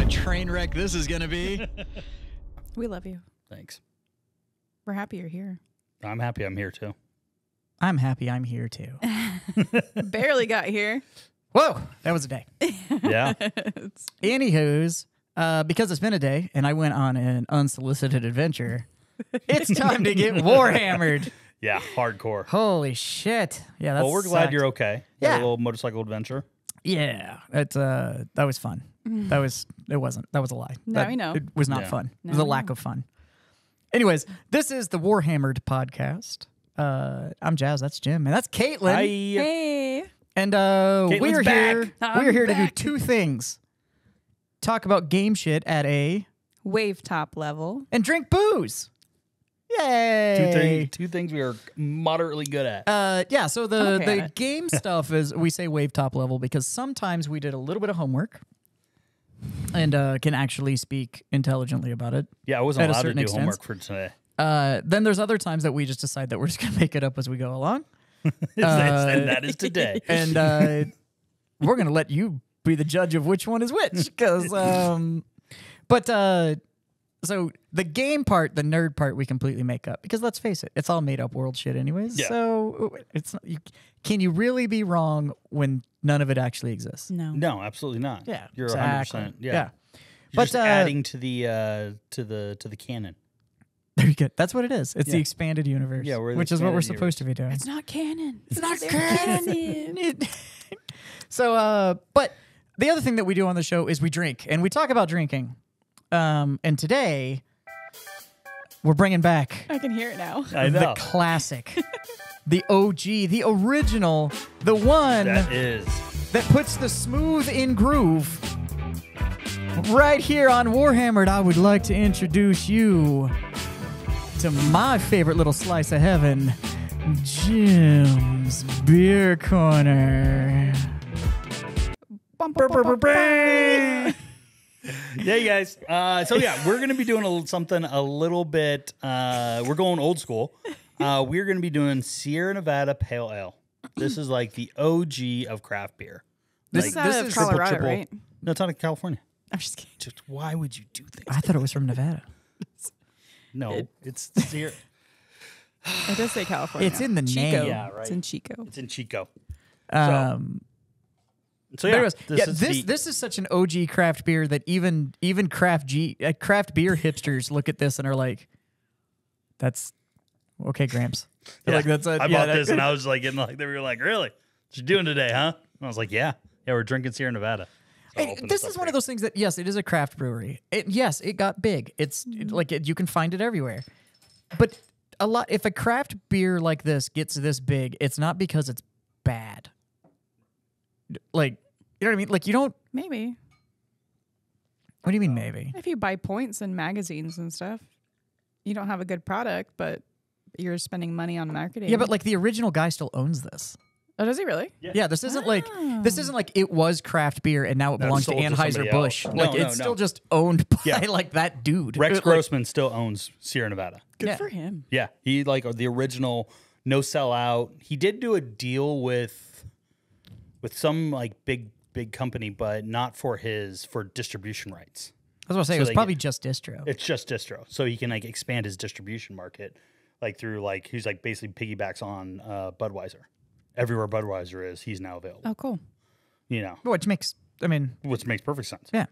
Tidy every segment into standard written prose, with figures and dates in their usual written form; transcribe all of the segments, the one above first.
train wreck this is going to be. We love you. Thanks. We're happy you're here. I'm happy I'm here too. I'm happy I'm here too. Barely got here. Whoa, that was a day. Yeah. Anywho's, because it's been a day and I went on an unsolicited adventure, it's time to get warhammered. Yeah, hardcore. Holy shit. Yeah, that's Well, we're glad you're okay. Yeah. A little motorcycle adventure. Yeah, it's that was fun. That was a lie. Now That- we know. It was not Yeah. fun. It Now was a we lack know. of fun. Anyways, this is the Warhammered podcast. I'm Jazz, that's Jim, and that's Caitlin. Hi. Hey. And Caitlin's we're back. here. I'm We're here to do back. two things: talk about game shit at a Wave top level. and drink booze. Yay! Two things we are moderately good at. Yeah. So the Okay. the game stuff is we say wave top level because sometimes we did a little bit of homework and can actually speak intelligently about it. Yeah, I wasn't at a allowed to certain do extent. homework for today. Then there's other times that we just decide that we're just gonna make it up as we go along, And that is today. and we're gonna let you be the judge of which one is which. Because, so the game part, the nerd part, we completely make up because let's face it, it's all made up world shit anyways. Yeah. So it's not, can you really be wrong when none of it actually exists? No. No, absolutely not. Yeah, You're exactly. 100%. Yeah. Yeah. You're But, just adding to the canon. There you go. That's what it is. It's the Yeah. expanded universe. Yeah, we're the which is what we're expanded supposed to be doing. It's not canon. It's not canon. So, but the other thing that we do on the show is we drink, and we talk about drinking. And today, we're bringing back I can hear it now. I the know. classic, the OG, the original, the one That is. that puts the smooth in groove. Right here on Warhammered, I would like to introduce you to my favorite little slice of heaven, Jim's Beer Corner. Bum, bum, bum, bum, bum. Yeah, you guys. So yeah, we're gonna be doing something a little bit. We're going old school. We're gonna be doing Sierra Nevada Pale Ale. This is like the OG of craft beer. This Like, is out of Colorado, right? No, it's out of California. I'm just kidding. Just why would you do things? I thought it was from Nevada. No, it's Sierra. It does say California. It's in the Chico. name. Yeah, right. It's in Chico. It's in Chico. But So yeah, anyways, this this is such an OG craft beer that even craft beer hipsters look at this and are like, "That's okay, Gramps." They're Yeah, like, that's I bought this and I was like, they were like, "Really? What you doing today, huh?" And I was like, "Yeah, we're drinking Sierra Nevada." So I'll Hey, open this up is one here. of those things that yes, it is a craft brewery. Yes, it got big. It's you can find it everywhere. But if a craft beer like this gets this big, it's not because it's bad. Like, you know what I mean? Like, you don't. Maybe. What do you mean, maybe? If you buy points in magazines and stuff, you don't have a good product, but you're spending money on marketing. Yeah, but like the original guy still owns this. Oh, does he really? Yeah, this isn't like it was craft beer and now it No, belongs to sold to somebody Anheuser Busch. else. Like No, it's no. still just owned by Yeah. like that dude. Rex Like, Grossman still owns Sierra Nevada. Good Yeah. for him. Yeah, he like the original no sellout. He did do a deal with some like big company, but not for distribution rights. I was gonna say it was they probably just distro. It's just distro, so he can like expand his distribution market, like through like he's like basically piggybacks on Budweiser. Everywhere Budweiser is, he's now available. Oh, cool. You know, Which makes which makes perfect sense. yeah.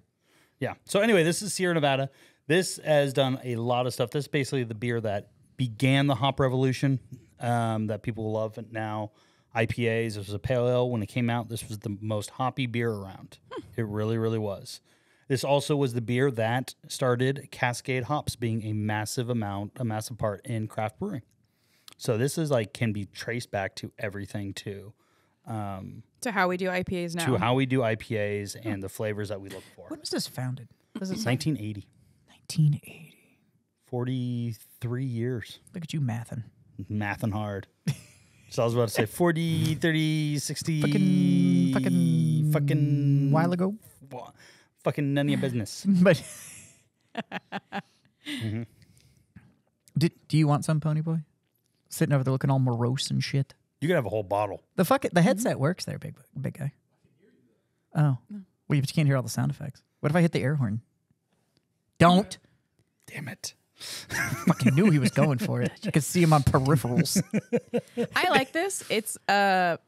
Yeah. So anyway, this is Sierra Nevada. This has done a lot of stuff. This is basically the beer that began the hop revolution that people love now. IPAs. This was a pale ale when it came out. This was the most hoppy beer around. It really, really was. This also was the beer that started Cascade hops being a massive part in craft brewing. So this is like can be traced back to everything To how we do IPAs now. to how we do IPAs and the flavors that we look for. When was this founded? Does it say? 1980. 1980. 43 years. Look at you mathing. Mathing hard. So I was about to say 40, 30, 60. Fucking while ago. Fucking none of your business. But do you want some, Pony Boy? Sitting over there looking all morose and shit. You could have a whole bottle. The headset works there, big guy. Oh. Well, you can't hear all the sound effects. What if I hit the air horn? Don't. Damn it. Fucking knew he was going for it. You could see him on peripherals. I like this. It's fruitier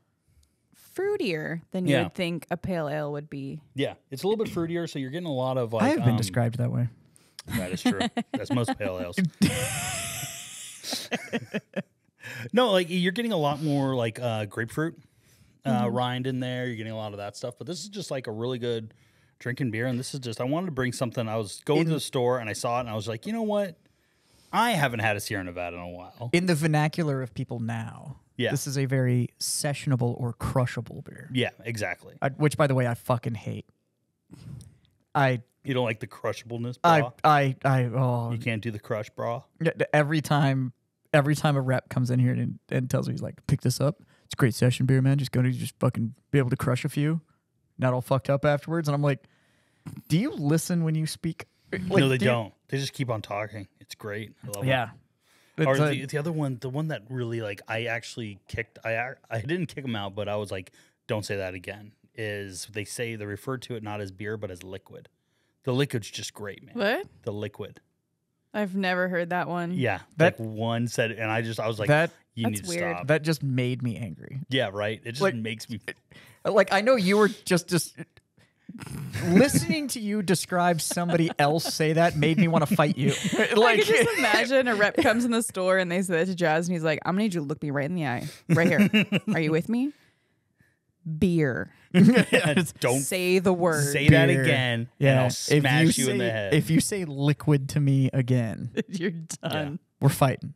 than you would think a pale ale would be. Yeah, it's a little bit fruitier, so you're getting a lot of like. I have been described that way. That is true. That's most pale ales. No, like you're getting a lot more like grapefruit rind in there. You're getting a lot of that stuff. But this is just like a really good drinking beer. And this is just, I wanted to bring something. I was going to the store and I saw it and I was like, you know what? I haven't had a Sierra Nevada in a while. In the vernacular of people now, this is a very sessionable or crushable beer. Yeah, exactly. Which, by the way, I fucking hate. You don't like the crushableness, bra? Oh. You can't do the crush, bra? Every time a rep comes in here and tells me, he's like, pick this up. It's a great session beer, man. Just going to just fucking be able to crush a few. Not all fucked up afterwards. And I'm like, do you listen when you speak? Like, no, they don't. They just keep on talking. It's great. I love it. Or the other one, the one that really like I actually kicked. I didn't kick them out, but I was like, don't say that again. Is they refer to it not as beer but as liquid. The liquid's just great, man. What? The liquid. I've never heard that one. Yeah, like one said, and I was like, you need to weird. stop. That just made me angry. Yeah, right. It just makes me. Like I know you were just listening to you describe somebody else say that made me want to fight you. Like, I could just imagine a rep comes in the store and they say that to Jazz and he's like, I'm gonna need you to look me right in the eye. Right here. Are you with me? Beer. Don't say the word. Say beer. that again. Yeah. And I'll smash you in the head. If you say liquid to me again, you're done. We're fighting.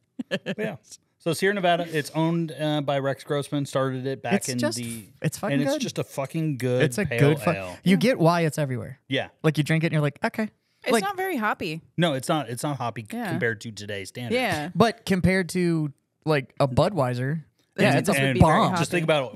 Yeah. So Sierra Nevada, it's owned by Rex Grossman. Started it back it's fucking good. It's just a fucking good. It's a pale good. ale. You get why it's everywhere. Yeah. Like you drink it and you're like, okay. It's not very hoppy. No, it's not. It's not hoppy compared to today's standards. Yeah. But compared to like a Budweiser, it's a bomb. Just think about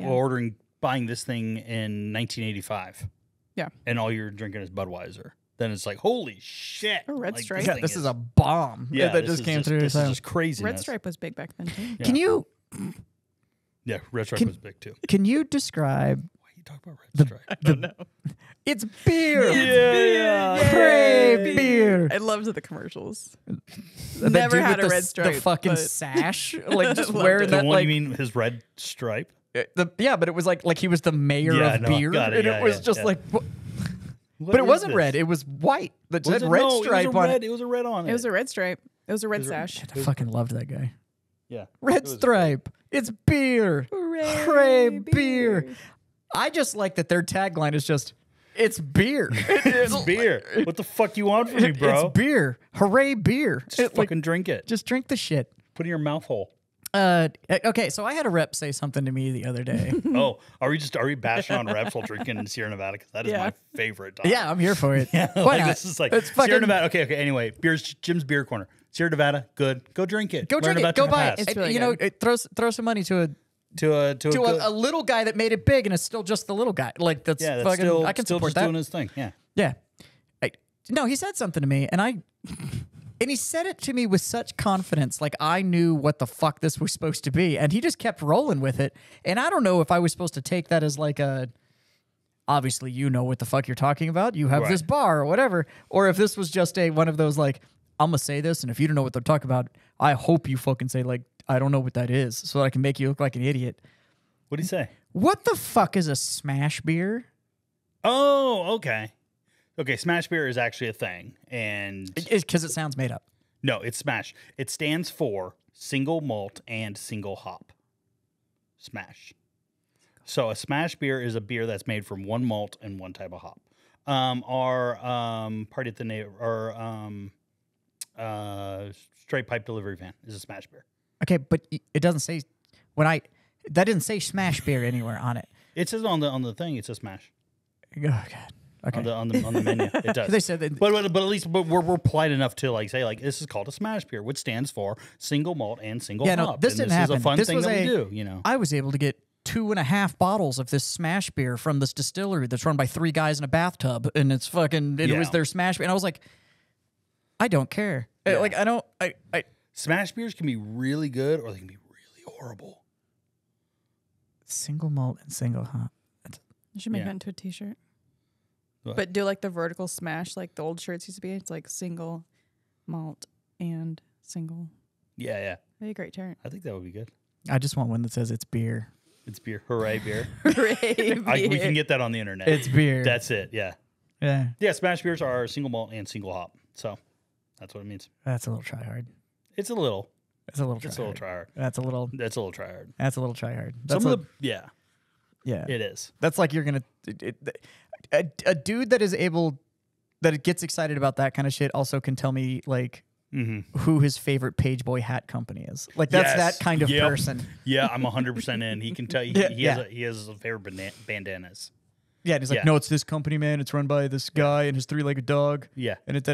buying this thing in 1985. Yeah. And all you're drinking is Budweiser. Then it's like, holy shit. A Red Stripe. Yeah, this is a bomb. Yeah, that just came through. This is just crazy. Red Stripe was big back then too. Yeah. Can you? Yeah, Red Stripe was big too. Can you describe? Why are you talking about Red Stripe? I don't know. It's beer. Yeah. Hooray, beer. I loved the commercials. That Never dude had with a red stripe. The fucking but sash, like just Loved wearing it. The that. one Like, you mean his red stripe? but it was like he was the mayor Yeah, of no, beer, got it, and yeah, it was yeah, just yeah. like. What But it is wasn't this? red. It was white. That Was said it? red No, stripe on it. It was a red on it. It was a red stripe. It was a red sash. I fucking loved that guy. Yeah. Red It was stripe. It's beer. Hooray, beer. I just like that their tagline is just, it's beer. It's beer. What the fuck you want from me, bro? It's beer. Hooray, beer. Just fucking drink it. Just drink the shit. Put it in your mouth hole. Okay, so I had a rep say something to me the other day. Oh, are we bashing on reps while drinking in Sierra Nevada? Because that is my favorite time. Yeah, I'm here for it. Yeah, Why like, not? this is like It's fucking, Sierra Nevada. Okay. Anyway, Jim's Beer Corner. Sierra Nevada, good. Go drink it. Go Learn drink it. about Go your buy past. it. It's really you know, good. it throw some money to To a little guy that made it big, and it's still just the little guy. Like that's fucking. still, I can still support just that. doing his thing. Yeah. Yeah. No, he said something to me, and he said it to me with such confidence, like I knew what the fuck this was supposed to be, and he just kept rolling with it. And I don't know if I was supposed to take that as like obviously you know what the fuck you're talking about. You have this bar or whatever, or if this was just one of those like, I'm gonna say this, and if you don't know what they're talking about, I hope you fucking say like, I don't know what that is, so I can make you look like an idiot. What'd he say? What the fuck is a smash beer? Oh, okay. Okay, smash beer is actually a thing, and Because it sounds made up. no, it's smash. It stands for single malt and single hop. Smash. So a smash beer is a beer that's made from one malt and one type of hop. Our party at the straight pipe delivery van is a smash beer. Okay, but it doesn't say that didn't say smash beer anywhere on it. It says on the thing. It says smash. Oh God. Okay. On the menu. It does. They said that. But at least we're polite enough to like say like this is called a smash beer, which stands for single malt and single hop. No, this and didn't happen. Is a fun this thing was that we do. You know, I was able to get 2.5 bottles of this smash beer from this distillery that's run by 3 guys in a bathtub, and it's fucking. It was their smash beer, and I was like, I don't care. Yeah. Like I don't. I smash beers can be really good or they can be really horrible. single malt and single hop. You should make Yeah. that into a t-shirt. But do like the vertical smash like the old shirts used to be. It's like single malt and single. Yeah, yeah. That'd be a great turn. I think that would be good. I just want one that says it's beer. It's beer. Hooray, beer. Hooray, We can get that on the internet. It's beer. That's it. Yeah. Yeah. Yeah, smash beers are single malt and single hop. So that's what it means. That's a little try hard. It's a little. It's a little try It's a little try hard. That's a little. That's a little try hard. That's a little try hard. That's Some of the yeah, it is. That's like you're gonna a dude that is able that it gets excited about that kind of shit also can tell me like who his favorite Pageboy hat company is. Like that's that kind of person. Yeah, I'm 100% in. He can tell you he has a favorite bandanas. Yeah, and he's like, no, it's this company, man. It's run by this guy and his three-legged dog. Yeah, and it's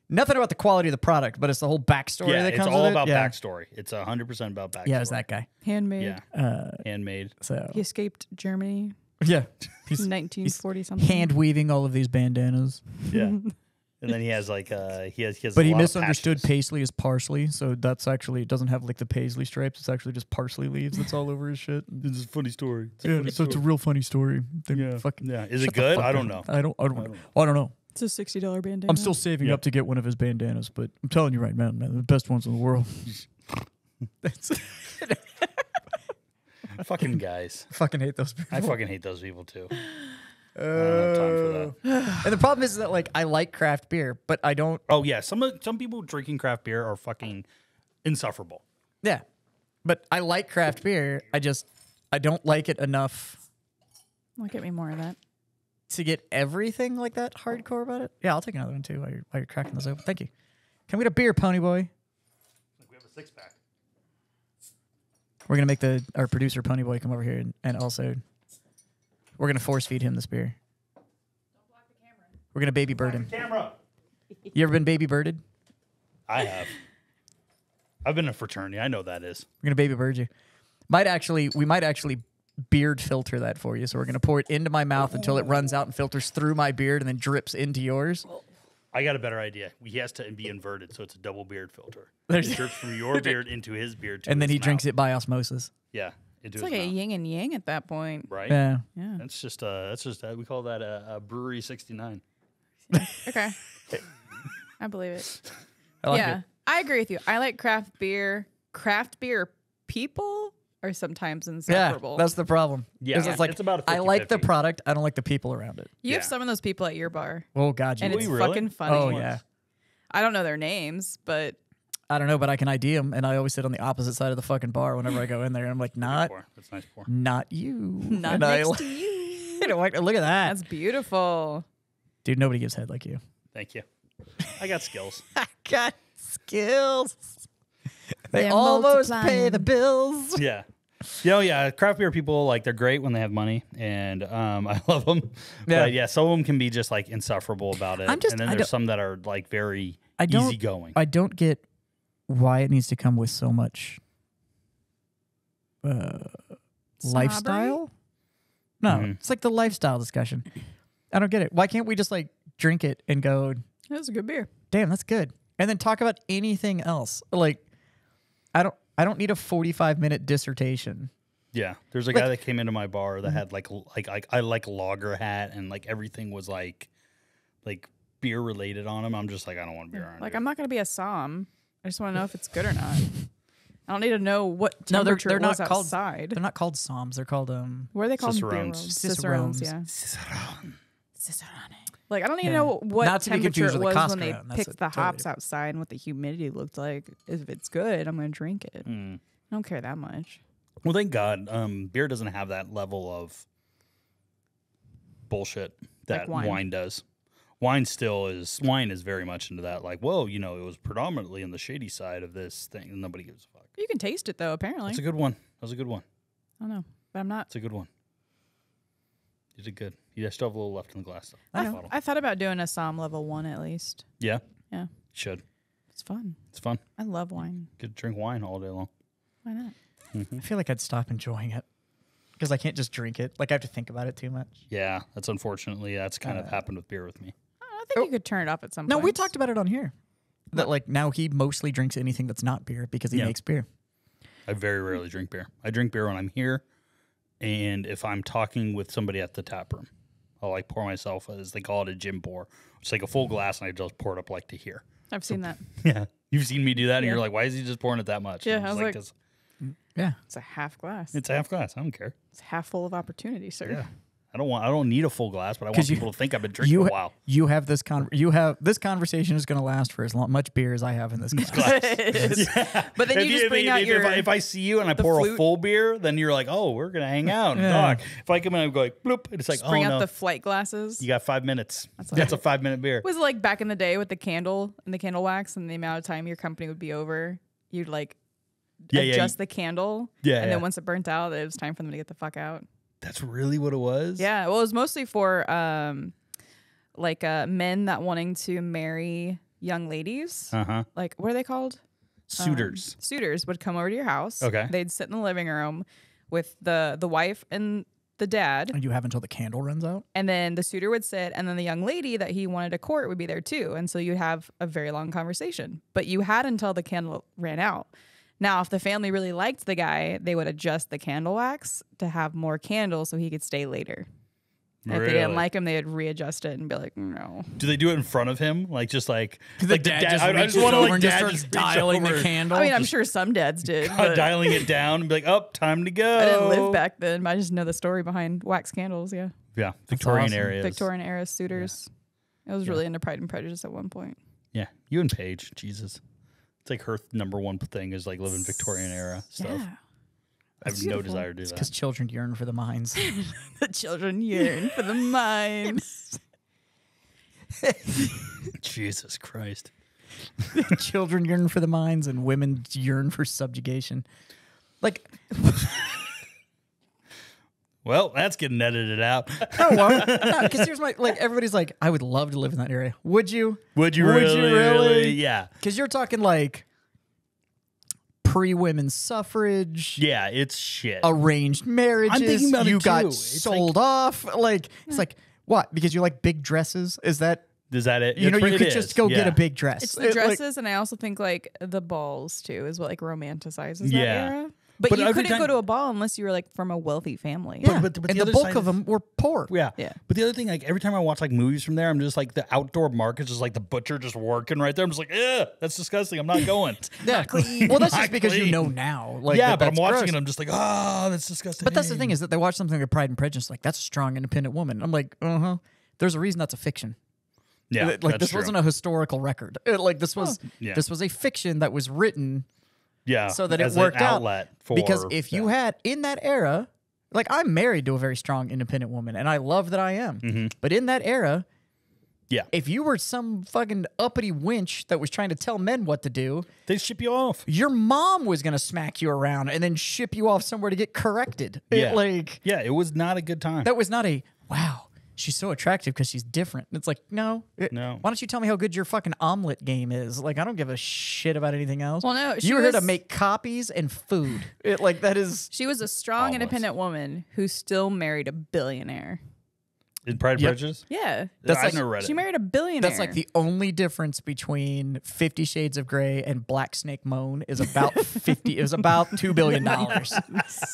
nothing about the quality of the product, but it's the whole backstory that comes with it. It's all about backstory. It's 100% about backstory. Yeah, it's that guy. Handmade. Yeah, handmade. So he escaped Germany. Yeah, he's 1940 something. Hand weaving all of these bandanas. Yeah, and then he has like he has. But he misunderstood paisley as parsley, so that's actually it doesn't have like the paisley stripes. It's actually just parsley leaves that's all over his shit. It's a funny story. It's a real funny story. Is it good? I don't know. I don't know. It's a $60 bandana. I'm still saving up to get one of his bandanas, but I'm telling you right now, man, the best ones in the world. Fucking guys. I fucking hate those people. I fucking hate those people too. I don't have time for that. And the problem is that like I like craft beer, but I don't. Oh yeah, some people drinking craft beer are fucking insufferable. Yeah, but I like craft beer. I don't like it enough. Well, get me more of that. To get everything like that hardcore about it. Yeah, I'll take another one too while you're cracking this open. Thank you. Can we get a beer, Pony Boy? We have a 6-pack. We're gonna make our producer Pony Boy come over here and also we're gonna force feed him this beer. Don't block the camera. We're gonna baby bird him. Camera. You ever been baby birded? I have. I've been in a fraternity. I know that is. We're gonna baby bird you. We might actually beard filter that for you. So we're gonna pour it into my mouth until it runs out and filters through my beard and then drips into yours. I got a better idea. He has to be inverted, so it's a double beard filter. It drips from your beard into his beard, and then he drinks it by osmosis. Yeah, it's like a yin and yang at that point, right? Yeah. That's just we call that a brewery 69. Okay, I believe it. I like it. I agree with you. I like craft beer. Craft beer people are sometimes insufferable. Yeah, that's the problem. Yeah, it's like it's about a 50-50. I like the product. I don't like the people around it. You have some of those people at your bar. Oh God, you and do. it's really? fucking funny. Oh yeah. I don't know their names, but I don't know, but I can ID them, and I always sit on the opposite side of the fucking bar whenever I go in there, and I'm like, That's nice pour. not you, not next to you. I don't like, look at that, That's beautiful, dude. Nobody gives head like you. Thank you. I got skills. I got skills. They They're almost multiplying. pay the bills. Yeah. Yeah, craft beer people, like, they're great when they have money, and I love them. Yeah. But yeah, some of them can be just like insufferable about it. And then there's some that are like very easygoing. I don't get why it needs to come with so much lifestyle. No, it's like the lifestyle discussion. I don't get it. Why can't we just like drink it and go, that's a good beer. damn, that's good, and then talk about anything else? Like, I don't need a 45-minute dissertation. Yeah, there's a guy that came into my bar that had like I like lager hat, and like everything was like beer related on him. I'm just like, I don't want beer on. Like, I'm not gonna be a som. I just want to know if it's good or not. I don't need to know what temperature they're it was not called. outside. They're not called soms. They're called What are they called? Cicerones. Cicerones, yeah. Cicerone. Like, I don't even know what Not to be temperature confused it with was the when they Costco, that's picked the totally hops different. outside and what the humidity looked like. If it's good, I'm going to drink it. Mm. I don't care that much. Well, thank God, beer doesn't have that level of bullshit that Like wine. wine does. Wine is very much into that. Like, whoa, it was predominantly on the shady side of this thing, and nobody gives a fuck. You can taste it, though, apparently. That's a good one. That was a good one. I don't know, but I'm not. That's a good one. You did good. You still have a little left in the glass, though. I know. I thought about doing a som level 1 at least. Yeah? Yeah. You should. It's fun. It's fun. I love wine. Good to drink wine all day long. Why not? I feel like I'd stop enjoying it because I can't just drink it. Like I have to think about it too much. Yeah, that's kind of happened with beer with me. I think you could turn it up at some point. No, we talked about it on here. That like now he mostly drinks anything that's not beer because he makes beer. I very rarely drink beer. I drink beer when I'm here, and if I'm talking with somebody at the tap room, I'll like pour myself, as they call it, a gym pour. It's like a full glass, and I just pour it up like to here. I've seen that. Yeah, you've seen me do that, and you're like, why is he just pouring it that much? Yeah, And I was like, 'cause Yeah. it's a half glass. it's a half glass. I don't care. It's half full of opportunity, sir. Yeah, I don't need a full glass, but I want people to think I've been drinking a while. You have this this conversation is going to last for as much beer as I have in this glass. But then you just bring out your. If I see you and I pour flute. a full beer, then you're like, oh, we're gonna hang out and talk. If I come in and go like, bloop, it's like, bring oh out no, the flight glasses. you got 5 minutes. That's a 5-minute beer. Was it like back in the day with the candle and the candle wax and the amount of time your company would be over? You'd like adjust the candle. Yeah, And yeah. then once it burnt out, it was time for them to get the fuck out. That's really what it was. Yeah. Well, it was mostly for men that wanting to marry young ladies. Like, what are they called? Suitors. Suitors would come over to your house. Okay. They'd sit in the living room with the wife and the dad. And you have until the candle runs out. And then the suitor would sit, and then the young lady that he wanted to court would be there too. And so you'd have a very long conversation. But you had until the candle ran out. Now, if the family really liked the guy, they would adjust the candle wax to have more candles so he could stay later. And if they didn't Really? like him, they'd readjust it and be like, no. Do they do it in front of him? Like just like The dad just I reaches wanna, over like, and just dad starts reach dialing over, the candle. I mean, I'm sure some dads did. But dialing it down and be like, oh, time to go. I didn't live back then, but I just know the story behind wax candles. Yeah. Yeah, Victorian awesome. areas. Victorian era suitors. I was really into Pride and Prejudice at one point. Yeah, you and Paige, Jesus. It's like her number one thing is like living Victorian era stuff. Yeah. I have no beautiful. desire to do Because that. children yearn for the mines. The children yearn for the mines. Jesus Christ. Children yearn for the mines, and women yearn for subjugation. Like, Well, that's getting edited out. oh well, because here's my everybody's like, I would love to live in that area. Would you? Would you Would really? you really? Yeah. Because you're talking like pre-women's suffrage. Yeah, it's shit. Arranged marriages. I'm thinking about it you got too. It's sold off. Like it's like what? Because you like big dresses? Is that Is that it? you know you It could is. just go get Yeah. a big dress? It's the dresses, and I also think like the balls too is what like romanticizes that Yeah. era. But you every couldn't time- go to a ball unless you were like from a wealthy family. Yeah, but and the the other bulk side of is- them were poor. Yeah. Yeah. But the other thing, like every time I watch like movies from there, I'm just like the outdoor market, just like the butcher just working right there. I'm just like, yeah, that's disgusting. I'm not going. Yeah. Well, that's Not just because you clean. know now. Like, yeah, that but I'm that's watching gross. it. I'm just like, oh, that's disgusting. But that's the thing is that they watch something like Pride and Prejudice, like that's a strong, independent woman. I'm like, There's a reason that's a fiction. Yeah, Like that's this true. wasn't a historical record. Like this was Yeah. this was a fiction that was written yeah, so that it as an worked out. outlet for Because if you that. had in that era, like I'm married to a very strong, independent woman, and I love that I am. But in that era, yeah, if you were some fucking uppity winch that was trying to tell men what to do, they ship you off. your mom was gonna smack you around and then ship you off somewhere to get corrected. Yeah. Like It was not a good time. that was not a wow. She's so attractive because she's different. It's like no. No. Why don't you tell me how good your fucking omelet game is? Like I don't give a shit about anything else. Well, no, she you're here to was- make copies and food. Like that is. She was a strong, Almost. independent woman who still married a billionaire. In Pride and Yep. Prejudice? Yeah. That's I've like- never read She it. married a billionaire. That's like the only difference between 50 Shades of Grey and Black Snake Moan is about 50. It was about $2 billion.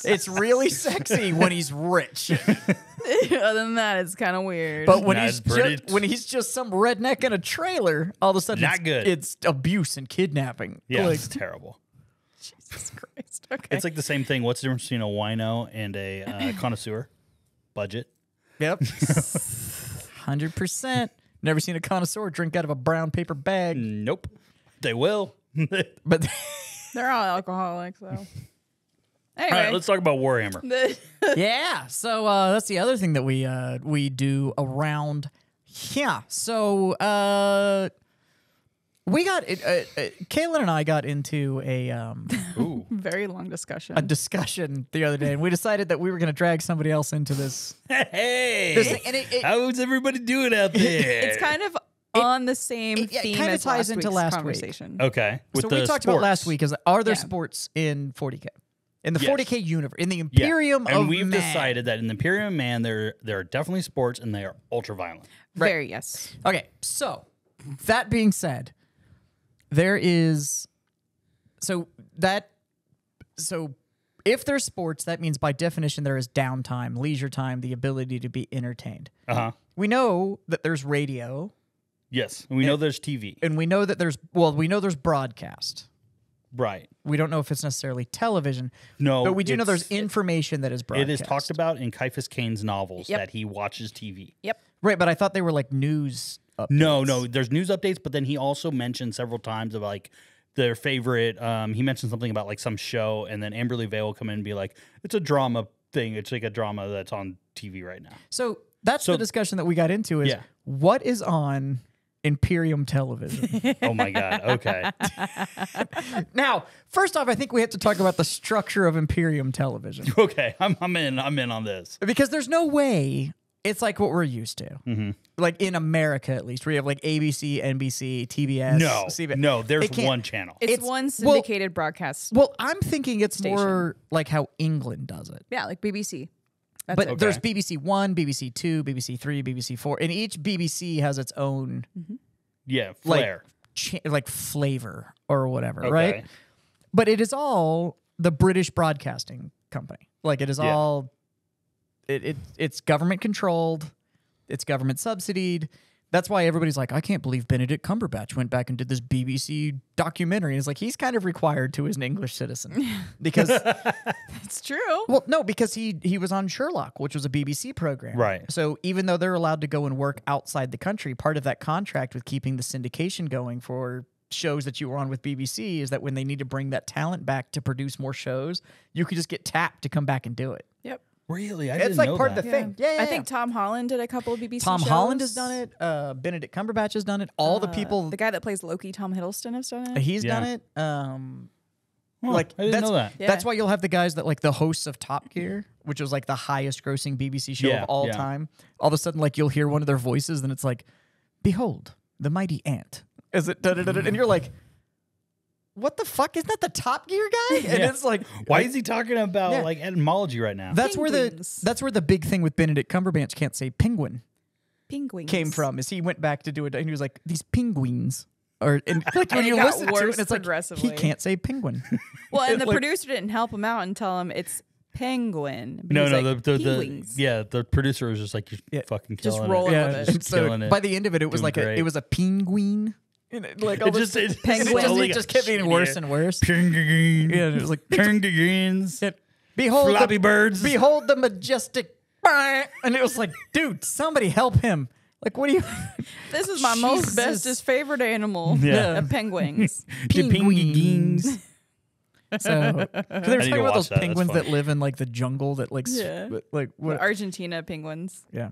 It's really sexy when he's rich, Other than that, it's kind of weird. but when That's he's pretty- when he's just some redneck in a trailer, all of a sudden Not it's, good. it's abuse and kidnapping. Yeah, Like, it's terrible. Jesus Christ. Okay. It's like the same thing. What's the difference between a wino and a connoisseur? Budget. yep, 100%. Never seen a connoisseur drink out of a brown paper bag, Nope. They will. but They're all alcoholics, though. All Anyway. right, let's talk about Warhammer. yeah. So that's the other thing that we do around. Yeah. So we got Kaylin and I got into Ooh. Very long discussion. a discussion the other day, and we decided that we were going to drag somebody else into this. Hey, This thing, and it- how's everybody doing out there? It's kind of on the same it theme kinda as ties last into week's last week. conversation. okay. With So the we talked about last sports. week is are there Yeah. sports in 40K? In the Yes. 40K universe, in the Yeah. Imperium and of we've man. decided that in the Imperium of Man, there are definitely sports and they are ultra violent. Very, yes. Okay, so that being said, there is so if there's sports, that means by definition there is downtime, leisure time, the ability to be entertained. We know that there's radio. Yes, and we know there's TV, and we know that there's broadcast. Right. We don't know if it's necessarily television. No, but we do know there's information that is broadcast. It is talked about in Caiaphas Cain's novels that he watches TV. Yep. Right, but I thought they were like news updates. No, there's news updates, but then he also mentioned several times of like their favorite. He mentioned something about like some show, and then Amberly Vale will come in and be like, "It's a drama thing. It's like a drama that's on TV right now." So that's the discussion that we got into. Is what is on Imperium television? Oh my God. Okay. Now, first off, I think we have to talk about the structure of Imperium television. Okay, I'm in on this because there's no way it's like what we're used to, like in America at least, where you have like ABC, NBC, TBS. No, CBS. no, there's one channel. It's one syndicated broadcast. Well, I'm thinking it's more like how England does it. Yeah, like BBC. But there's BBC One, BBC Two, BBC Three, BBC Four, and each BBC has its own, flair, like flavor or whatever, right? But it is all the British Broadcasting Company. Like it is all, it's government controlled, it's government subsidied. That's why everybody's like, I can't believe Benedict Cumberbatch went back and did this BBC documentary. And it's like, he's kind of required to as an English citizen. Because it's true. Well, no, because he was on Sherlock, which was a BBC program. Right. So even though they're allowed to go and work outside the country, part of that contract with keeping the syndication going for shows that you were on with BBC is that when they need to bring that talent back to produce more shows, you could just get tapped to come back and do it. Yep. Really? I It's didn't like know part that. of the thing. Yeah, I think Tom Holland did a couple of BBC Tom shows. Holland has done it. Benedict Cumberbatch has done it. All the people. The guy that plays Loki, Tom Hiddleston, has done it. He's done it. Like I didn't know that. That's why you'll have the guys that like the hosts of Top Gear, which was like the highest grossing BBC show of all time. All of a sudden, like you'll hear one of their voices, and it's like, "Behold, the mighty ant." Is it? And you're like, what the fuck? Isn't that the Top Gear guy? And it's like, why is he talking about like etymology right now? That's where the big thing with Benedict Cumberbatch can't say penguin came from. Is he went back to do it and he was like, these penguins are like when you listen to it, it's like he can't say penguin. Well, and the producer didn't help him out and tell him it's penguin. No, like, the producer was just like, you're fucking killing just rolling with it. So by the end of it, it was like it was a penguin. Like all it just kept getting worse and worse. Penguins. Yeah, it was like penguins. Behold Flappy birds. Behold the majestic. And it was like, dude, somebody help him. Like, what do you? This is my most bestest favorite animal. Yeah. The penguins. Penguins. So they were talking about those penguins that live in like the jungle that like what? Argentina penguins. Yeah.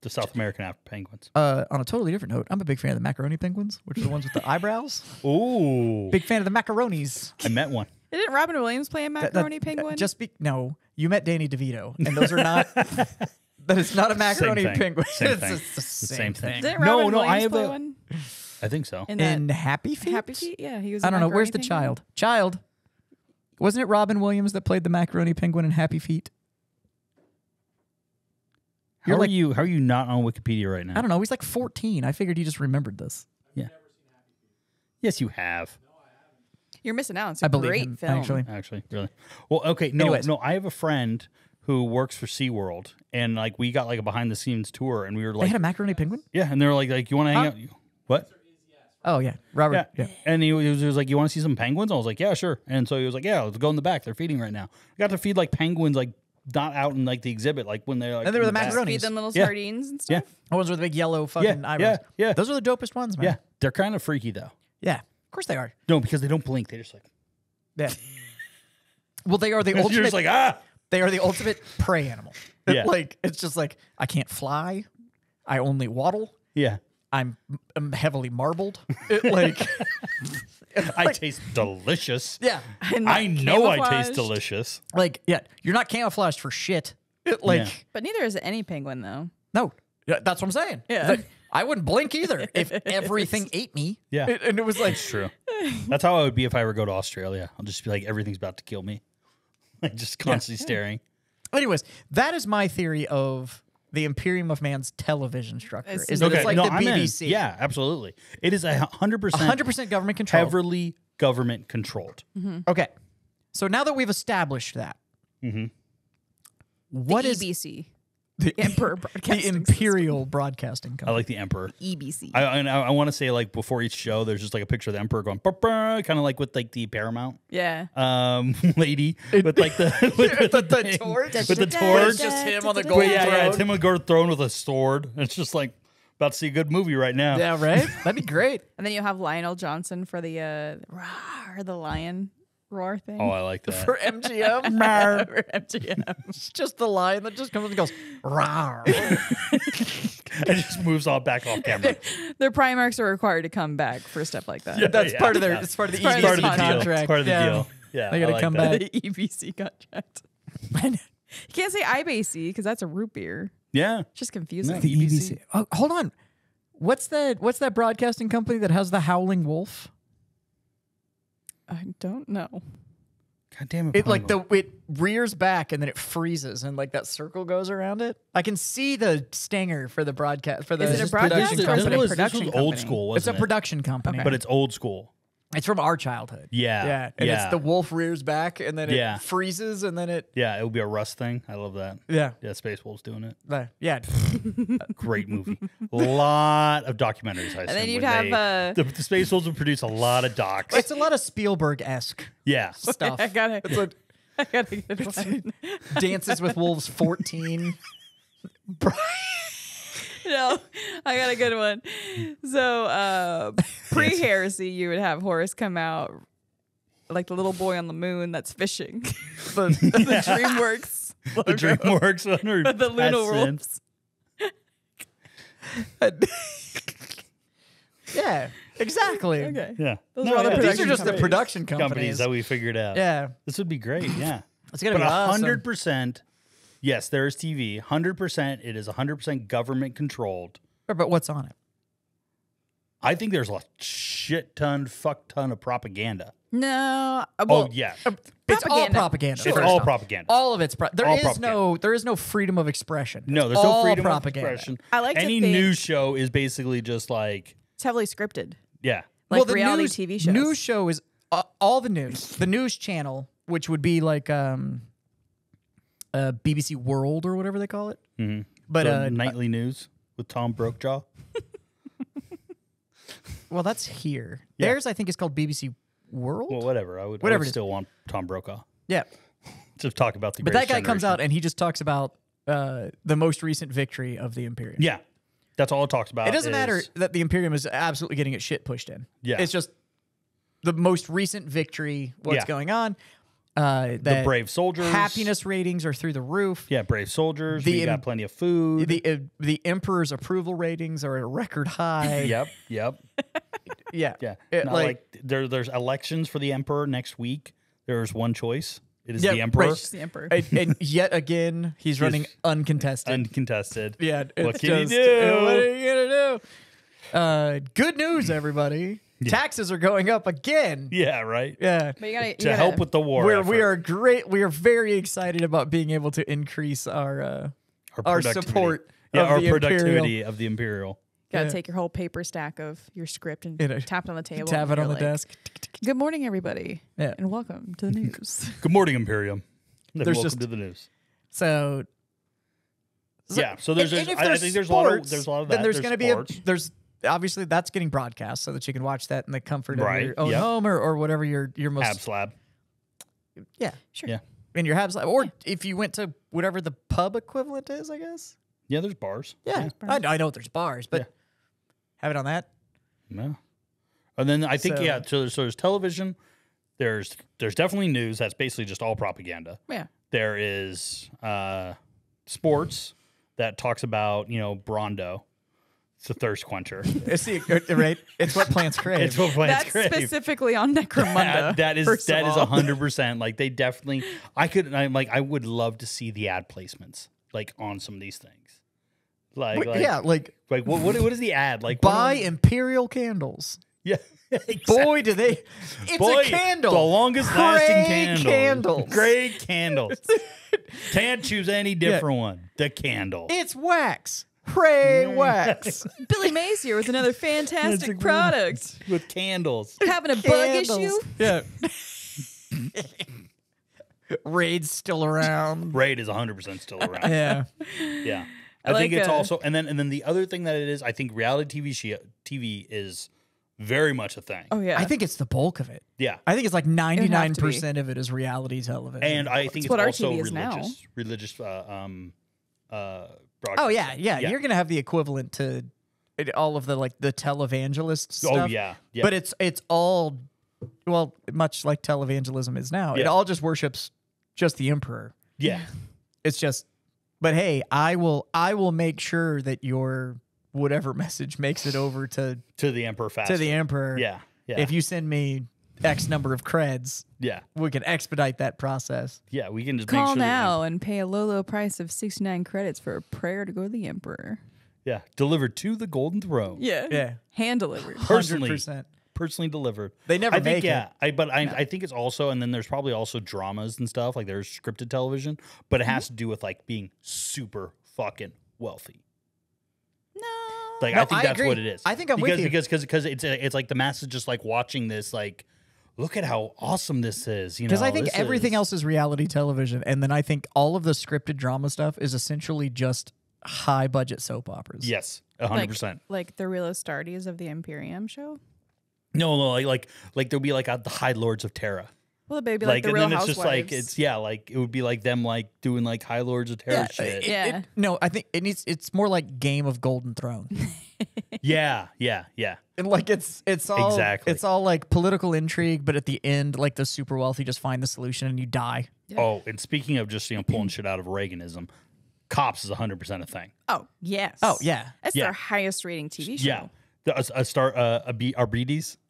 The South American penguins. On a totally different note, I'm a big fan of the macaroni penguins, which are the ones with the eyebrows. Ooh. Big fan of the macaronis. I met one. Didn't Robin Williams play a macaroni penguin? No, you met Danny DeVito, and those are not. That is not a macaroni penguin. It's the same thing. Didn't Robin Williams play one? I think so. In Happy Feet? Happy Feet? Yeah, he was. I don't know. Where's the child? Child. Wasn't it Robin Williams that played the macaroni penguin in Happy Feet? How are you not on Wikipedia right now? I don't know. He's like 14. I figured he just remembered this. Yeah. Yes, you have. You're missing out. It's a great film. Actually, really. Well, okay. No, I have a friend who works for SeaWorld, and like we got like a behind the scenes tour, and we were like, they had a macaroni penguin? Yeah, and they were like, you want to hang out? What? Oh yeah, Robert. Yeah. And he was like, you want to see some penguins? I was like, yeah, sure. And so he was like, yeah, let's go in the back. They're feeding right now. I got to feed like penguins like. Not out in like the exhibit, like when they're like. And they were the macaroni. Feed them little sardines and stuff. Yeah, the ones with the big yellow fucking eyebrows. Yeah. Those are the dopest ones, man. Yeah, they're kind of freaky though. Yeah, of course they are. No, because they don't blink. They just like. Yeah. Well, they are the ultimate. You're just like They are the ultimate prey animal. Yeah. Like it's just like I can't fly. I only waddle. Yeah. I'm heavily marbled. Like. I taste delicious. Yeah. I know I taste delicious. Like, yeah, you're not camouflaged for shit. But neither is any penguin, though. No, that's what I'm saying. Yeah. I wouldn't blink either if everything ate me. Yeah. And it was like. It's true. That's how I would be if I were to go to Australia. I'll just be like, everything's about to kill me. Like, just constantly staring. Anyways, that is my theory of the Imperium of Man's television structure. Is that it's like the BBC. Yeah, absolutely. It is 100%. 100% government control. Heavily government controlled. Okay. So now that we've established that, what the is EBC? the Emperor the Broadcasting Imperial Broadcasting I Company? like the Emperor. EBC. I want to say like before each show, there's just like a picture of the Emperor going, kind of like with like the Paramount yeah. lady with like the with the torch? with the torch. It's just him on the But golden yeah, throne. it's him on the golden throne with a sword. It's just like about to see a good movie right now. Yeah, right? That'd be great. And then you have Lionel Johnson for the the lion roar thing. Oh, I like that. For MGM. For MGM. It's just the lion that just comes and goes, rawr. It just moves off back off camera. Their Primarchs are required to come back for stuff like that. Yeah. That's part of their, it's part of the It's part EBC of the deal. contract. It's part of the Yeah. deal. Yeah, They gotta I like come that. back. The EBC contract. You can't say IBC because that's a root beer. Yeah. It's just confusing. No. The EBC. Oh, hold on. What's that broadcasting company that has the howling wolf? I don't know. God damn it. It like Primal. it rears back and then it freezes and like that circle goes around it. I can see the stinger for the broadcast for the Is it a production broadcast or is it company. a this production was old company? school, It's a wasn't it? production company, But it's old school. it's from our childhood. Yeah. Yeah, and yeah. it's the wolf rears back and then it Yeah. freezes and then it Yeah, it would be a Rust thing. I love that. yeah. Yeah, Space Wolf's doing it. Yeah. Great movie. A lot of documentaries. I And then assume, you'd where have the Space Wolves would produce a lot of docs. It's a lot of Spielberg-esque Yeah. stuff. I gotta get It's one. Dances with Wolves 14. No, I got a good one. So, pre-heresy, you would have Horus come out like the little boy on the moon that's fishing. the DreamWorks The logo. DreamWorks one. Or The Luna Past Wolves. Yeah, exactly. Okay. Yeah. Those are all the These production are just the companies. production companies companies. that we figured out. Yeah, This would be great. Yeah. it's gonna But be awesome. 100%, yes, there is TV. 100%, it is 100% government controlled. But what's on it? I think there's a fuck ton of propaganda. No. Oh, Well, yeah. It's all Propaganda. propaganda. It's first all off. propaganda. All of it's there All is propaganda. there is no freedom of expression. No, It's there's no all freedom propaganda. of expression. I like to Any think- news show is basically just like, it's heavily scripted. yeah. Like the reality news, TV shows. News show is all the news. The news channel, which would be like BBC World or whatever they call it. Mm-hmm. But The nightly news with Tom Brokaw. well, that's here. Yeah. Theirs, I think, is called BBC World. Well, whatever. I would Whatever it is. still want Tom Brokaw Yeah, to talk about the but that Greatest guy comes Generation. out and he just talks about the most recent victory of the Imperium. Yeah. That's all it talks about. It doesn't is- matter that the Imperium is absolutely getting its shit pushed in. Yeah. It's just the most recent victory, what's Yeah. going on. The That brave soldiers. happiness ratings are through the roof. Yeah, brave soldiers. The We got im- plenty of food. The Emperor's approval ratings are at a record high. Yep. Yeah. Yeah. It, Not like there's elections for the emperor next week. There's one choice. It is Yeah, the emperor. right. It's the Emperor. and yet again, he's running uncontested. Uncontested. Yeah. What it's can he just, do? What are you gonna do? Good news, everybody. Taxes are going up again. Yeah, right. Yeah. But you gotta, To help with the war. We effort. are very excited about being able to increase our productivity. support Yeah, of our the productivity of the imperial. gotta yeah. take your whole paper stack of your script and You know, tap it on the table. Tap and it on you're the like, desk. Good morning, everybody, Yeah. and welcome to the news. Good morning, Imperium. And There's welcome just- to the news. So Yeah, so there's and if I there's think there's sports, a lot of that. then there's going to be sports. there's obviously that's getting broadcast so that you can watch that in the comfort Right, of your own yep. home or whatever your most Ab Slab. yeah Sure. Yeah. in your habs or if you went to whatever the pub equivalent is, I guess. Yeah, there's bars. Yeah, I know there's bars, but Yeah. have it on that. No. And then I think So- so there's television. There's definitely news. That's basically just all propaganda. Yeah. There is sports that talks about Brondo. It's a thirst quencher. It's right. It's what plants crave. It's what plants That's crave. specifically on Necromunda. That is first of all. 100%. Like they definitely. I would love to see the ad placements like on some of these things. Like what is the ad like? buy Imperial candles. Yeah. Exactly. Boy, do they! It's Boy, a candle. The longest lasting Gray candle. candles. Great candles. Can't choose any different one. The candle. It's wax. Hooray, wax. Billy Mays here with another fantastic product. With candles. Having a bug Candles. issue? Yeah. Raid's still around. Raid is 100% still around. Yeah. Yeah. I I think like it's a- also, and then the other thing that it is, I think reality TV is very much a thing. Oh yeah. I think it's the bulk of it. Yeah. I think it's like have to 99% of it is reality television. And I think it's what our also TV is now. religious oh broadcasting. yeah, you're gonna have the equivalent to all of the like the televangelist stuff. Oh yeah. Yeah. But it's all well, much like televangelism is now. It Yeah. all just worships just the emperor. yeah. It's just, but hey, I will make sure that your whatever message makes it over to To the emperor faster. the emperor. Yeah. Yeah. If you send me X number of creds, yeah. we can expedite that process. Yeah. We can just Call make sure now and pay a low price of 69 credits for a prayer to go to the emperor. yeah. Delivered to the golden throne. Yeah. Yeah. Hand delivered. Personally. 100%. Personally delivered. They never I think, make yeah, it. I think it's also, and then there's probably also dramas and stuff, like there's scripted television, but it has to do with like being super fucking wealthy. No. Like No, I think I that's agree. what it is. I think I'm because, with you. because it's like the masses just like watching this, like, look at how awesome this is. You know, Because I think this everything is- else is reality television, and then I think all of the scripted drama stuff is essentially just high budget soap operas. Yes, 100%. Like the real Astartes of the Imperium show? No, like there'll be like the High Lords of Terra. Well, maybe like the and Real then it's Housewives. just like like it would be like them like doing like High Lords of Terra shit. Yeah. No, I think it's more like Game of Golden Throne. Yeah. And like it's all Exactly. it's all like political intrigue, but at the end, like the super wealthy just find the solution and you die. Oh, and speaking of just pulling shit out of Reaganism, Cops is 100% a thing. Oh, yes. Oh yeah. That's Yeah. their highest rating TV show. Yeah,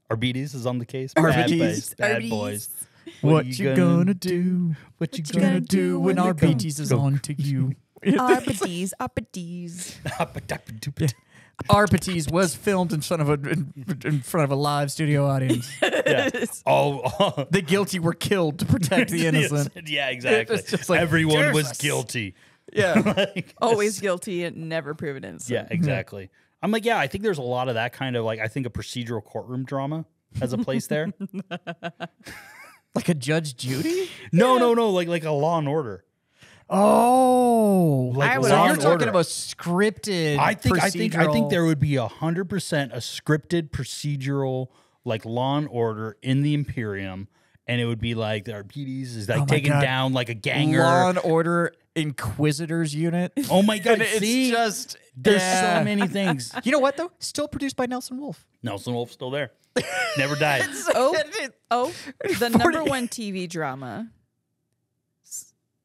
Arbides is on the case. Arbides. Bad boys. What you gonna do? What you gonna do when our BTs is on to you? Arbides. Arbites was filmed in front of a live studio audience. Yeah. Oh, The guilty were killed to protect the innocent. yeah, exactly. It's just like, Everyone was Jesus. guilty. Yeah. Like, Always guilty and never proven innocent. yeah, exactly. I'm like, yeah, I think there's a lot of that kind of like, I think a procedural courtroom drama has a place there. Like a Judge Judy? No, like a Law and Order. Oh, Like so Law you're and talking Order. about scripted. I think procedural. there would be 100% a scripted procedural like Law and Order in the Imperium, and it would be like the Arbides is like Oh my taking God. down like a ganger. Law and Order Inquisitors unit. Oh my God! And it's see, just there's yeah. so many things. You know what though? Still produced by Nelson Wolf. Nelson Wolf's still there, never died. Oh, the number one TV drama.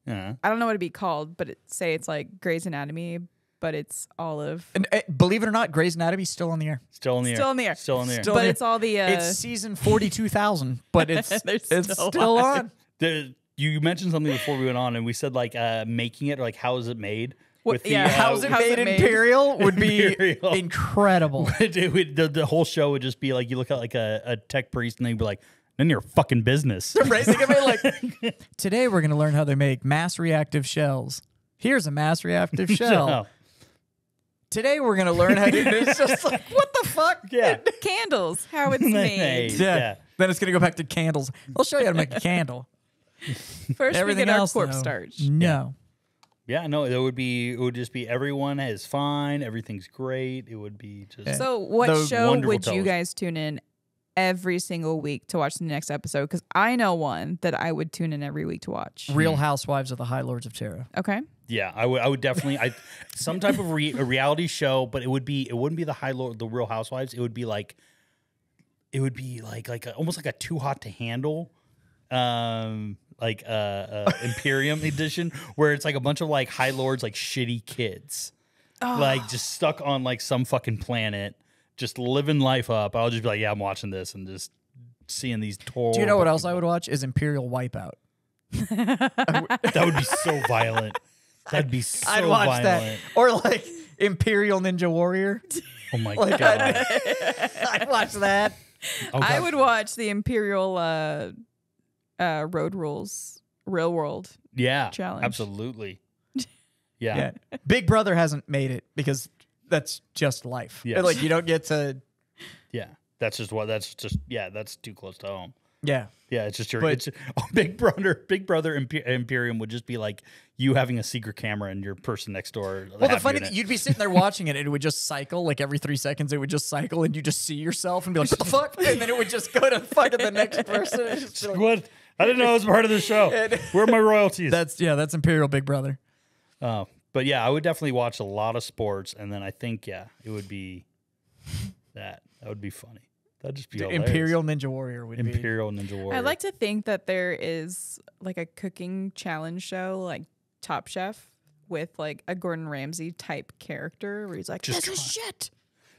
Yeah. I don't know what it'd be called, but it's like Grey's Anatomy, but it's all of. And believe it or not, Grey's Anatomy's still on the air. Still in the air. Still in the air. Still in the air. Still But there. it's all the. It's season 42,000, but it's They're it's still still on. on. You mentioned something before we went on, and we said like making it, or like how is it made? What- the, yeah, How's it How's made it made? Imperial would be Imperial. incredible. the whole show would just be like you look at like a tech priest, and they'd be like, "None of your fucking business." Right? Think of it like, today we're going to learn how they make mass reactive shells. Here's a mass reactive shell. No. Today we're going to learn how to. It's just like, what the fuck? Yeah. Candles. How it's made. Yeah. Then it's going to go back to candles. I'll show you how to make a candle. First, Everything we get our else, corpse though, starch. No. Yeah, no, it would just be everyone is fine, everything's great. It would be just So, what Those show wonderful would you television. guys tune in every single week to watch the next episode? Because I know one that I would tune in every week to watch. Real Housewives of the High Lords of Terra. Okay. yeah. I would definitely some type of a reality show, but it wouldn't be the Real Housewives. It would be like almost like a Too Hot to Handle, Imperium edition, where it's like a bunch of like high lords, like shitty kids, like just stuck on like some fucking planet, just living life up. I'll just be like, yeah, I'm watching this and just seeing these total. Do you know what else I would watch? Is Imperial Wipeout. That would be so violent. That'd be so I'd watch violent. that. Or like Imperial Ninja Warrior. Oh my Like, god. I'd watch that. Oh, I God. would watch the Imperial Road Rules Real World. Yeah, Challenge. absolutely. Yeah. Big Brother hasn't made it because that's just life. Yes. Like you don't get to. Yeah. That's too close to home. Yeah. Yeah, it's just your But- Big Brother Imperium would just be like you having a secret camera and your person next door. Well, the funny thing, you'd be sitting there watching it, and it would just cycle like every 3 seconds. It would just cycle, and you just see yourself and be like, "What the fuck?" And then it would just go to fucking the next person. It's just like- What? I didn't know it was part of the show. Where are my royalties? that's Imperial Big Brother. But yeah, I would definitely watch a lot of sports, and then I think it would be that. That would be funny. That'd just be hilarious. Imperial Ninja Warrior would be. Imperial Ninja Warrior. I like to think that there is like a cooking challenge show, like Top Chef, with like a Gordon Ramsay type character where he's like, Just "This is shit."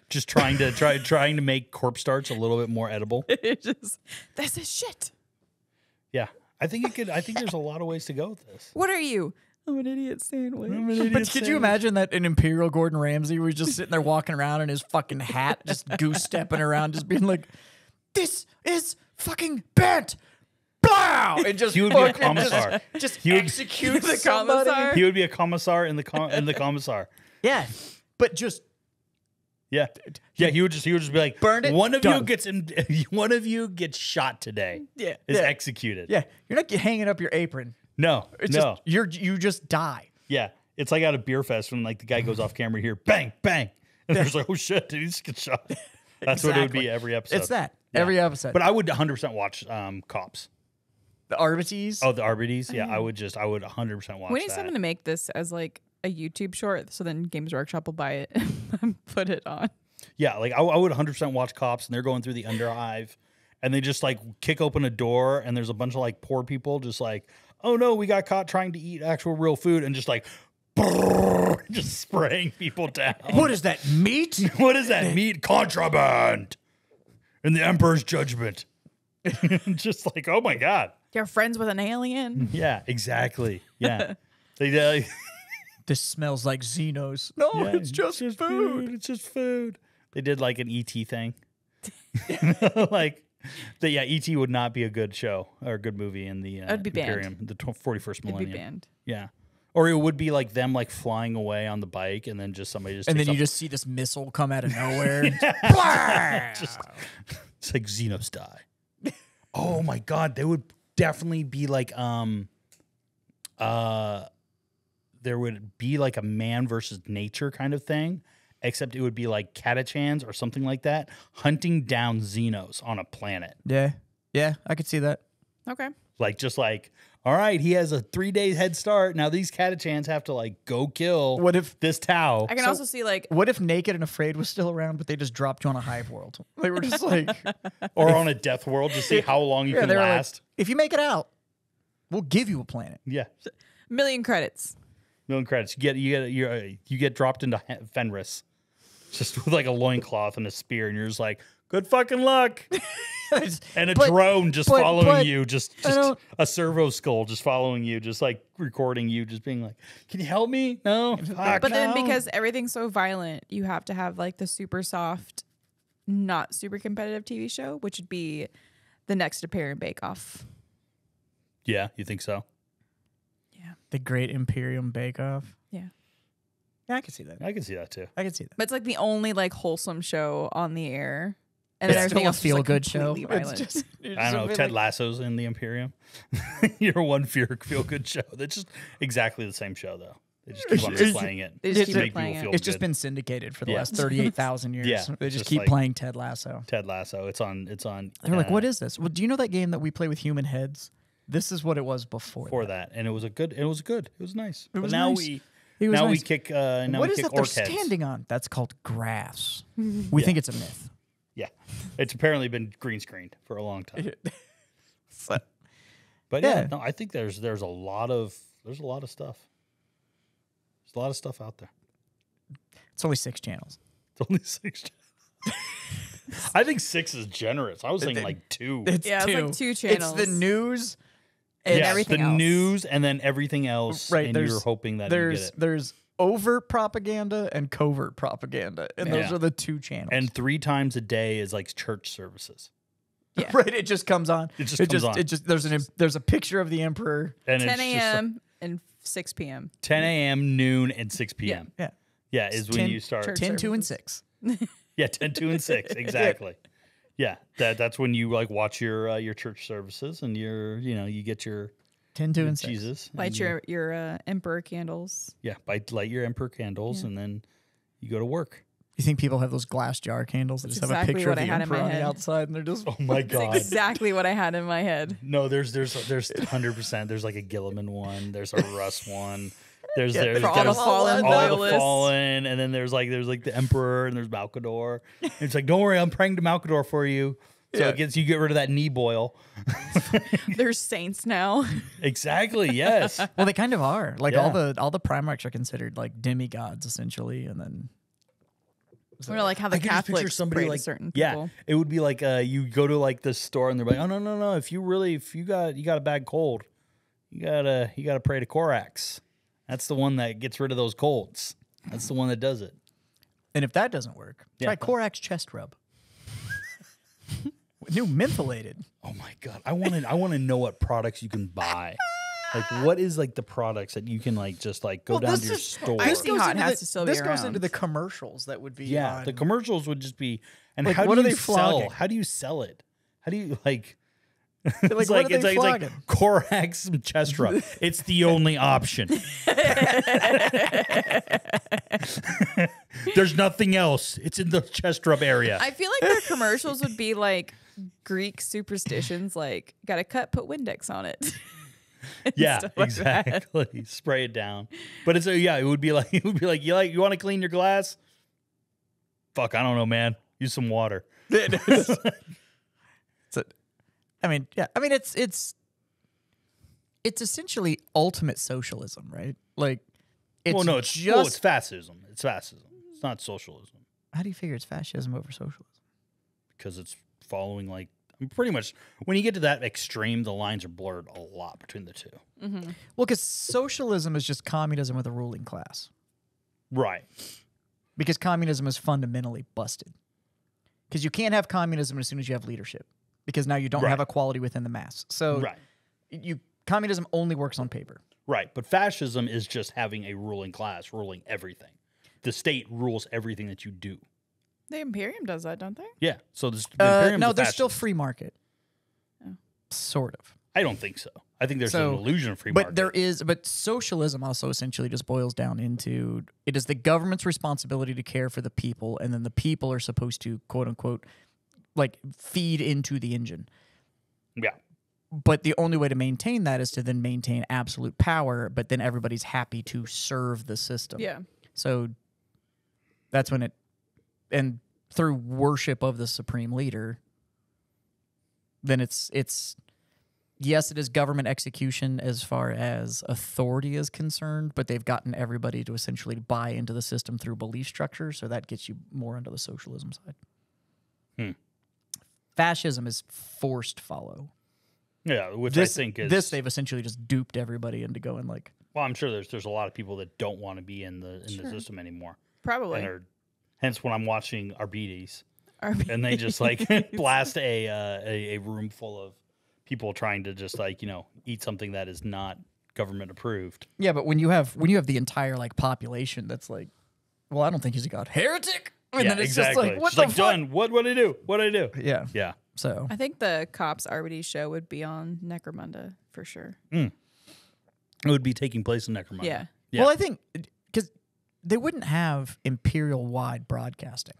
just trying to make corpse starch a little bit more edible. It's just, this is shit. Yeah, I think there's a lot of ways to go with this. What are you? I'm an idiot sandwich. But could you imagine that an Imperial Gordon Ramsay was just sitting there walking around in his fucking hat, just goose stepping around, just being like, "This is fucking bent." Blow! And just He would be a fucking commissar. Just He would- execute The somebody. commissar? He would be a commissar in the commissar. Yeah, but just Yeah, yeah. He would just be like, Burned it, One of done. one of you gets shot today. Yeah, is yeah. executed. yeah, you're not hanging up your apron. No, It's no. just you just die. Yeah, it's like at a beer fest when like the guy goes off camera here, bang, bang, and there's like, oh shit, dude, he just gets shot. That's what it would be Exactly. every episode. It's that Yeah. every episode. But I would 100% watch Cops. The Arbites. Oh, the RBDs. Yeah, I would 100% watch We need that. someone to make this as like a YouTube short, so then Games Workshop will buy it and put it on. Yeah, like I would 100% watch Cops, and they're going through the Underhive, and they just like kick open a door, and there's a bunch of like poor people just like, oh no, we got caught trying to eat actual real food, and just like, just spraying people down. What is that, meat? What is that meat? Contraband in the Emperor's judgment. Just like, oh my god. You're friends with an alien. Yeah, exactly. Yeah, they. This smells like Xenos. No, Yeah, it's just food. It's just food. They did like an ET thing. Like, ET would not be a good show or a good movie in the It'd be banned. Imperium, the 41st It'd be millennium. banned. Yeah. Or it would be like them like flying away on the bike and then just somebody just And takes then you off- just see this missile come out of nowhere. just it's like Xenos die. Oh my god, they would definitely be like there would be like a man versus nature kind of thing, except it would be like Catachans or something like that hunting down Xenos on a planet. Yeah, I could see that. Okay. Like just like, all right, he has a 3-day head start. Now these Catachans have to like go kill What if this Tau. I can also see like What if Naked and Afraid was still around, but they just dropped you on a hive world? They were just like, Or on a death world to see how long you can they were like, last. if you make it out, we'll give you a planet. Yeah. million credits. Million credits. You get dropped into Fenris, just with like a loincloth and a spear, and you're just like, good fucking luck. And a drone just following you, just a servo skull just following you, just like recording you, just being like, can you help me? No. Fuck, But then no. because everything's so violent, you have to have like the super soft, not super competitive TV show, which would be the next Imperium Bake Off. Yeah, you think so? Yeah. The Great Imperium Bake Off. Yeah. Yeah, I can see that. I can see that too. I can see that. But it's like the only like wholesome show on the air. And then It's everything still a else is, like, feel-good show. completely It's violent. just, I don't know. Ted Lasso's in the Imperium. You're one feel good show. That's just exactly the same show though. They just keep on playing it. They just to keep make playing people it. feel It's just good. been syndicated for the Yeah. last 38,000 years. Yeah, They just just keep like- playing Ted Lasso. Ted Lasso. It's on. They're like, what is this? Well, do you know that game that we play with human heads? This is what it was before. for that? And it was good. It was nice. It was but now nice. we It was now we nice. kick. Now What we is kick that they're orc heads. standing on? That's called grass. We think it's a myth. Yeah, it's apparently been green screened for a long time. But But Yeah. yeah, no, I think there's a lot of stuff. There's a lot of stuff out there. it's only 6 channels. It's only 6. I think 6 is generous. I was thinking like 2. It's Yeah, it's like 2 channels. It's the news and Yeah, everything the else. news and then everything else. Right, and there's- you're hoping that you get it. there's overt propaganda and covert propaganda, and those Yeah. are the 2 channels. And 3 times a day is like church services. Yeah. right, it just comes on. It just comes on. It just there's a picture of the emperor. And 10 it's just like a.m. and 6 p.m. 10 a.m., noon, and 6 p.m. Yeah, Yeah, is when 10 you start. Church 10, 2, and services. 6. Yeah, 10, 2, and 6. Exactly. Yeah, that's when you like watch your church services and you get your 10, 2, and 6. Jesus. Light and your emperor candles. light your emperor candles and then you go to work. You think people have those glass jar candles that That's just have a exactly picture of what the I had in emperor my on the head. outside, and they're just Oh my god. That's exactly what I had in my head. No, there's 100%. There's like a Gilliman one. There's a Russ one. There's For all the fallen all the loyalists. fallen, and then there's like the Emperor, and there's Malcador. And it's like, don't worry, I'm praying to Malcador for you. So you get rid of that knee boil. There's saints now. Exactly. Yes. well, they kind of are. Like Yeah. all the Primarchs are considered like demigods essentially, and then Or like how the I can just picture Catholics somebody pray like to certain yeah. people. It would be like you go to like the store and they're like, oh no. If you got a bad cold, you gotta pray to Corax. That's the one that gets rid of those colds. That's the one that does it. and if that doesn't work, try Corax chest rub. New mentholated. Oh my god, I want to know what products you can buy. Like, what is like the products that you can like just like go down to your store? Icy Hot has to still be This goes around. into the commercials that would be. Yeah, on- the commercials would just be. And Like, how what do are you they sell? flogging? How do you sell it? How do you like? Like, It's what are they it's like flogging? Corax chest rub. It's the only option. There's nothing else. It's in the chest rub area. I feel like their commercials would be like Greek superstitions, like got a cut, put Windex on it. Yeah, stuff like that. exactly. Spray it down. But it would be like you want to clean your glass? Fuck, I don't know, man. Use some water. It's essentially ultimate socialism, right? Like, it's it's fascism. It's fascism. It's not socialism how do you figure it's fascism over socialism? because it's following like pretty much when you get to that extreme, the lines are blurred a lot between the two. Well, because socialism is just communism with a ruling class. Right. Because communism is fundamentally busted. Because you can't have communism as soon as you have leadership. Because now you don't have equality within the mass. So communism only works on paper. Right. But fascism is just having a ruling class ruling everything. The state rules everything that you do. The Imperium does that, don't they? Yeah. So the Imperium's no, a there's still fascist. free market. Sort of. I don't think so. I think there's an illusion of free But market. but socialism also essentially just boils down into it is the government's responsibility to care for the people, and then the people are supposed to quote unquote like feed into the engine. Yeah. But the only way to maintain that is to then maintain absolute power, but then everybody's happy to serve the system. Yeah. So that's when and through worship of the supreme leader, then it's yes, it is government execution as far as authority is concerned, but they've gotten everybody to essentially buy into the system through belief structure, so that gets you more onto the socialism side. Fascism is forced follow. Yeah, which This, I think is this they've essentially just duped everybody into going like, well, I'm sure there's a lot of people that don't want to be in the system anymore. Probably. And hence when I'm watching Arbites Arby's. and they just like blast a room full of people trying to just like, eat something that is not government approved. yeah, but when you have the entire like population that's like, well, I don't think he's a god, heretic. And then it's exactly. just like, what She's the like, fuck? done. What'd I do? What'd I do? Yeah. Yeah. So I think the Cops Arbites show would be on Necromunda for sure. It would be taking place in Necromunda. Yeah. Yeah. well, I think because they wouldn't have imperial wide broadcasting.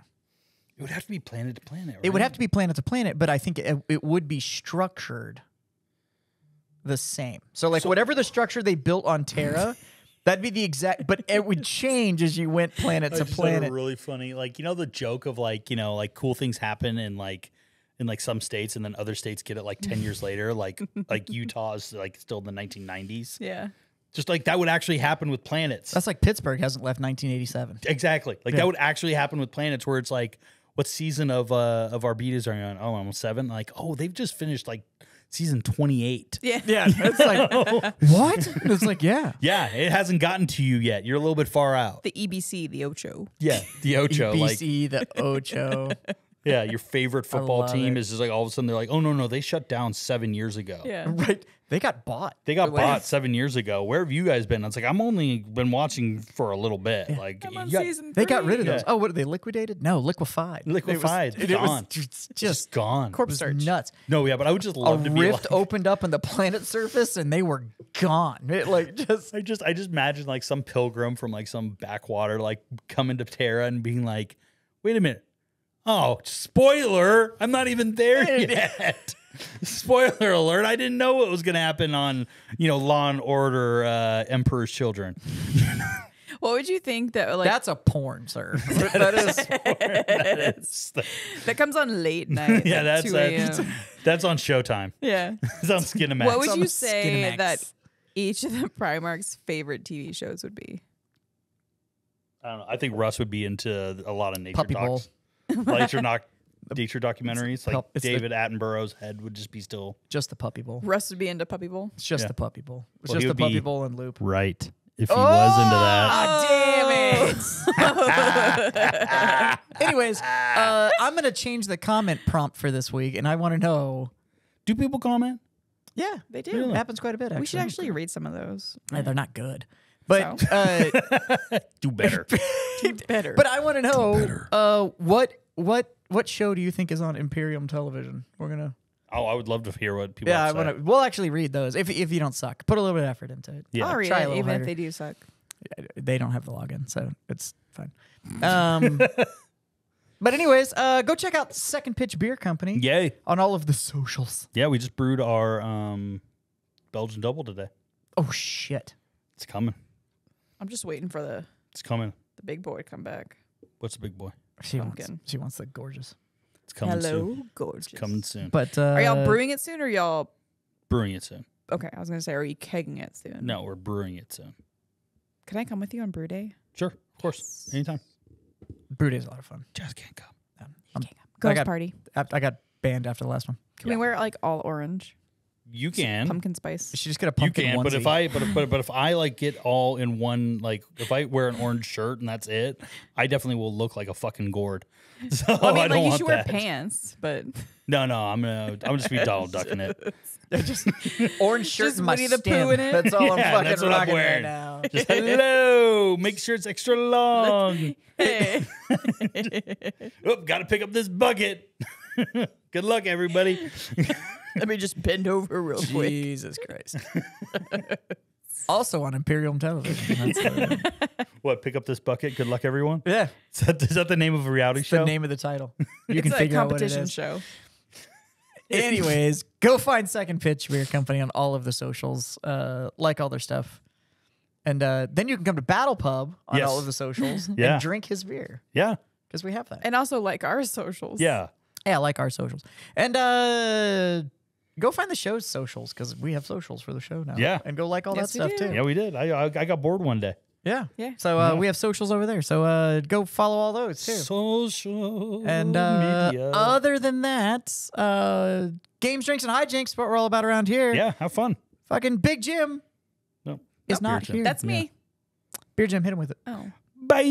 It would have to be planet to planet, right? It would have to be planet to planet, but I think it would be structured the same. So like whatever the structure they built on Terra, that'd be the exact, but it would change as you went planet I to just thought it planet. really funny. Like, the joke of like, like cool things happen in like some states and then other states get it like 10 years later. Like Utah is like still in the 1990s. Yeah. Just like that would actually happen with planets. That's like Pittsburgh hasn't left 1987. Exactly. Like that would actually happen with planets where it's like, what season of Arbitas are you on? Oh, I'm on 7. Like, oh, they've just finished like season 28. Yeah. Yeah, it's like what? It's like yeah. Yeah, it hasn't gotten to you yet. You're a little bit far out. The EBC, the Ocho. Yeah, the Ocho. Like, BC, the Ocho. Yeah, your favorite football love team it. is just like all of a sudden they're like, oh no, they shut down 7 years ago. Yeah. Right. They got bought. They got Like, bought 7 years ago. Where have you guys been? It's like I'm only been watching for a little bit. Like I'm on you got season They got rid of 3. those. Oh, what are they liquidated? No, liquefied. liquefied, It was gone, just gone. Corpse was starch. nuts. No, yeah, but I would just A love to be rift like. opened up in the planet surface, and they were gone. It like just I just imagine like some pilgrim from like some backwater like coming to Terra and being like, wait a minute. Oh, spoiler. I'm not even there yet. Spoiler alert. I didn't know what was going to happen on, Law and Order, Emperor's Children. What would you think that like that's a porn, sir. That is that comes on late night? Yeah, like 2 a.m. that's on Showtime. Yeah. It's on Skinemax. What would on you the say Skinemax. that each of the Primarch's favorite TV shows would be? I don't know. I think Russ would be into a lot of nature Puppy Bowl. docs. Nature documentaries. Like it's the- David Attenborough's head would just be still just the puppy bowl. Russ would be into Puppy Bowl. It's just Yeah. the puppy bowl. It's Well, he just the would puppy be- bowl and loop. right if he was into that. Oh, damn it. Anyways, I'm going to change the comment prompt for this week, and I want to know. Do people comment? Yeah, They do. Really? it happens quite a bit, actually. We should actually read some of those. They're not good. But Do better. Better. but I want to know what show do you think is on Imperium Television? We're going to Oh, I would love to hear what people have to say. we'll actually read those if you don't suck. Put a little bit of effort into it. Yeah. I'll read try a it, little even harder. if they do suck. They don't have the login, so it's fine. But anyways, go check out Second Pitch Beer Company Yay. on all of the socials. Yeah, we just brewed our Belgian double today. Oh shit! It's coming. I'm just waiting for the It's coming. big boy to come back. What's the big boy? She Pumpkin. wants the gorgeous. It's coming Hello, soon. gorgeous. It's coming soon. But Are y'all brewing it soon or y'all? Brewing it soon. Okay, I was gonna say, are you kegging it soon? No, we're brewing it soon. Can I come with you on brew day? Sure, of course. Anytime. Brew Day is a lot of fun. Just can't come. Girls got- party. I got banned after the last one. Can we wear like all orange? You can. Pumpkin spice. She just get a You pumpkin can, but onesie. if I but if I like get all in one, like if I wear an orange shirt and that's it, I definitely will look like a fucking gourd. So I mean, I like don't you want should wear that. pants, but No, I'm just be Donald ducking it. just orange shirt Just and my Winnie the Pooh stem. in it. That's all I'm Yeah, fucking that's what I'm rocking right wearing. now. Just hello. Make sure it's extra long. hey, Oh, got to pick up this bucket. Good luck, everybody. let me just bend over real quick. Jesus Christ. Also on Imperium Television. That's What? Pick up this bucket. Good luck, everyone. yeah, Is that the name of a reality it's show? the name of the title. You It's can a figure out what it competition is. show. Anyways, go find Second Pitch Beer Company on all of the socials. Like all their stuff. And then you can come to BattlePub on Yes. all of the socials Yeah. and drink his beer. Yeah. Because we have that. And also like our socials. Yeah. Yeah, like our socials. And go find the show's socials because we have socials for the show now. Yeah. And go like all Yes, that we stuff do. too. Yeah, we did. I got bored one day. Yeah. Yeah. So we have socials over there. So go follow all those too. Social And media. other than that, games, drinks, and hijinks, what we're all about around here. Yeah, have fun. Fucking Big Jim No. is not Beer Jim. here. That's me. Beer Jim, hit him with it. Oh. Bye.